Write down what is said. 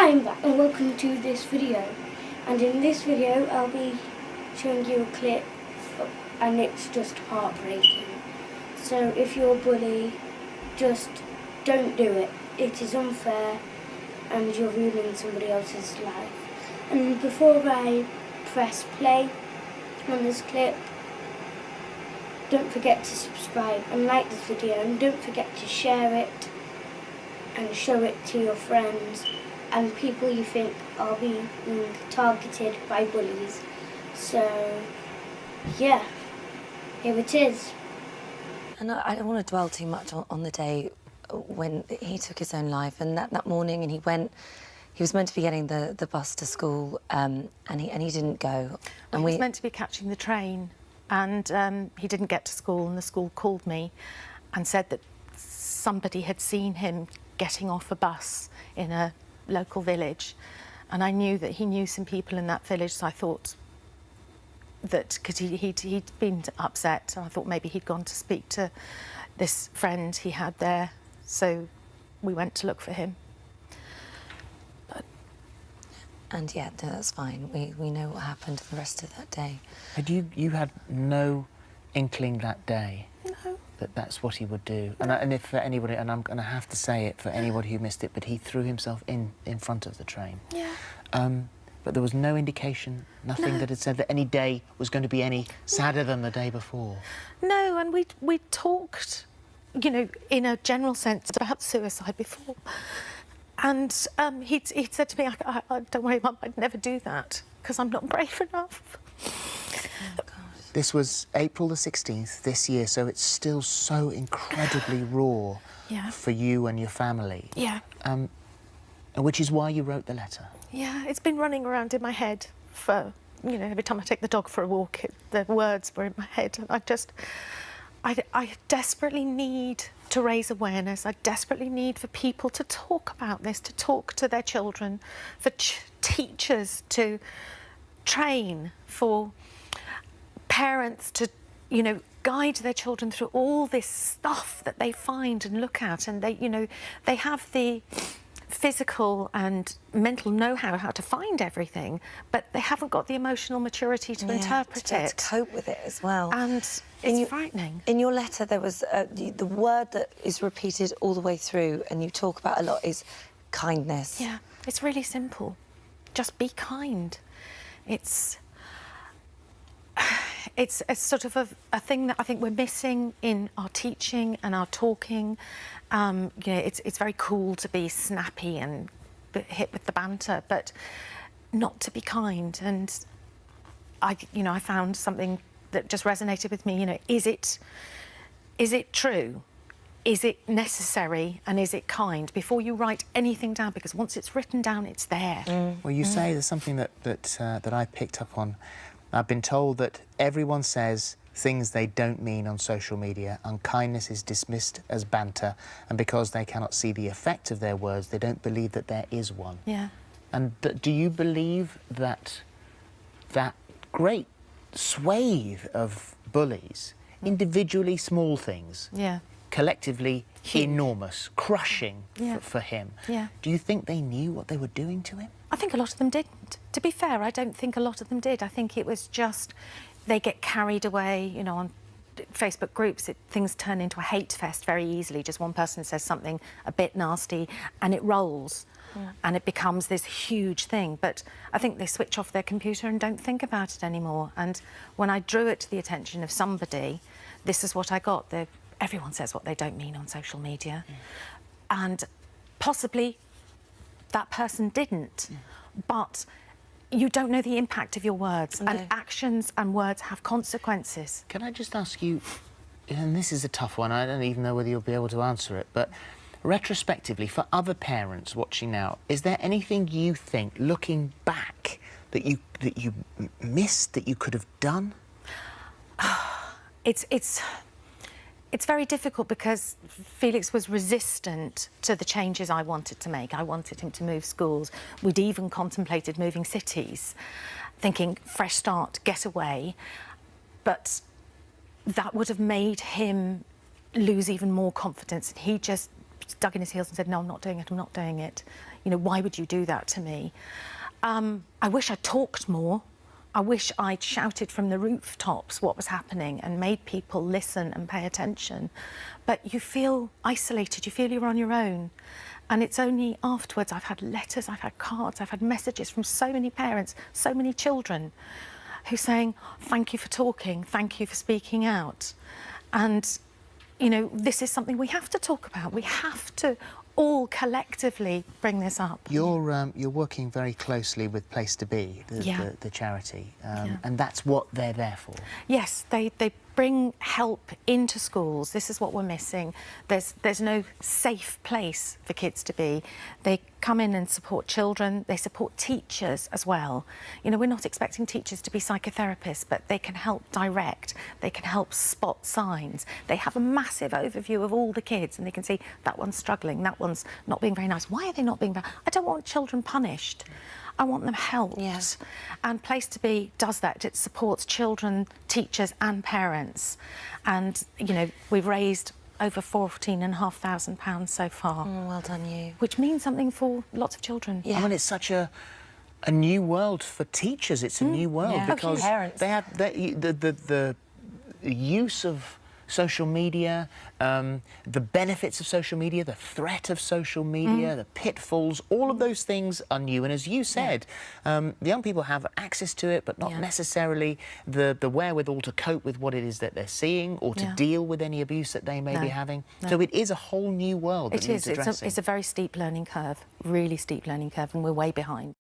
Hi, I'm back and welcome to this video. And in this video I'll be showing you a clip and it's just heartbreaking. So if you're a bully, just don't do it. It is unfair and you're ruining somebody else's life. And before I press play on this clip, don't forget to subscribe and like this video, and don't forget to share it and show it to your friends and people you think are being targeted by bullies. So, yeah, here it is. And I don't want to dwell too much on the day when he took his own life. And that morning, and he was meant to be getting the bus to school, and he didn't go. And he was meant to be catching the train, and he didn't get to school, and the school called me and said that somebody had seen him getting off a bus in a local village, and I knew that he knew some people in that village, so I thought that, because he'd been upset, and I thought maybe he'd gone to speak to this friend he had there, so we went to look for him. And yeah, no, that's fine. We know what happened the rest of that day. Had you had no inkling that day? No. That's what he would do. And if for anybody, and I'm going to have to say it for anybody who missed it, but he threw himself in front of the train. Yeah. But there was no indication, nothing that had said that any day was going to be any sadder than the day before. No, and we talked, you know, in a general sense about suicide before. And he'd said to me, I don't worry, Mum, I'd never do that, because I'm not brave enough. Oh, gosh. This was April the 16th this year, so it's still so incredibly raw for you and your family. Yeah. Which is why you wrote the letter. Yeah, it's been running around in my head for, you know, every time I take the dog for a walk, the words were in my head. And I desperately need to raise awareness. I desperately need for people to talk about this, to talk to their children, for teachers to train, for parents to, you know, guide their children through all this stuff that they find and look at, and they, you know, they have the physical and mental know-how how to find everything, but they haven't got the emotional maturity to interpret it. To cope with it as well. And it's frightening. In your letter, there was the word that is repeated all the way through, and you talk about a lot, is kindness. Yeah, it's really simple. Just be kind. It's a sort of a thing that I think we're missing in our teaching and our talking. You know, it's very cool to be snappy and hit with the banter, but not to be kind. And I found something that just resonated with me. You know, is it true? Is it necessary? And is it kind? Before you write anything down, because once it's written down, it's there. Well, you say there's something that I picked up on. I've been told that everyone says things they don't mean on social media. Unkindness is dismissed as banter, and because they cannot see the effect of their words, they don't believe that there is one. Yeah. And do you believe that that great swathe of bullies, individually small things, collectively enormous, crushing for him, do you think they knew what they were doing to him? I think a lot of them didn't. To be fair, I don't think a lot of them did. I think it was just they get carried away, you know, on Facebook groups. Things turn into a hate fest very easily. Just one person says something a bit nasty and it rolls and it becomes this huge thing. But I think they switch off their computer and don't think about it anymore. And when I drew it to the attention of somebody, this is what I got. Everyone says what they don't mean on social media. And possibly that person didn't, but you don't know the impact of your words, and actions and words have consequences. Can I just ask you, and this is a tough one, I don't even know whether you'll be able to answer it, but retrospectively, for other parents watching now, is there anything you think, looking back, that you missed, that you could have done? It's very difficult because Felix was resistant to the changes I wanted to make. I wanted him to move schools. We'd even contemplated moving cities, thinking fresh start, get away. But that would have made him lose even more confidence. He just dug in his heels and said, no, I'm not doing it, I'm not doing it. You know, why would you do that to me? I wish I talked more. I wish I'd shouted from the rooftops what was happening and made people listen and pay attention. But you feel isolated, you feel you're on your own. And it's only afterwards I've had letters, I've had cards, I've had messages from so many parents, so many children who are saying, thank you for talking, thank you for speaking out. And, you know, this is something we have to talk about. We have to all collectively bring this up. You're working very closely with Place to Be, the charity, and that's what they're there for. Yes, they bring help into schools. This is what we're missing. There's no safe place for kids to be. They come in and support children. They support teachers as well. You know, we're not expecting teachers to be psychotherapists, but they can help direct. They can help spot signs. They have a massive overview of all the kids, and they can see that one's struggling, that one's not being very nice. Why are they not being very... I don't want children punished. I want them helped. Yes. And Place to Be does that. It supports children, teachers and parents. And, you know, we've raised over £14,500 so far. Well done, you. Which means something for lots of children. Yeah. I mean, it's such a new world for teachers. It's a new world because parents. they have the use of social media, the benefits of social media, the threat of social media, the pitfalls, all of those things are new. And as you said, the young people have access to it, but not necessarily the wherewithal to cope with what it is that they're seeing or to deal with any abuse that they may be having. So it is a whole new world that needs addressing. It's a very steep learning curve, really steep learning curve, and we're way behind.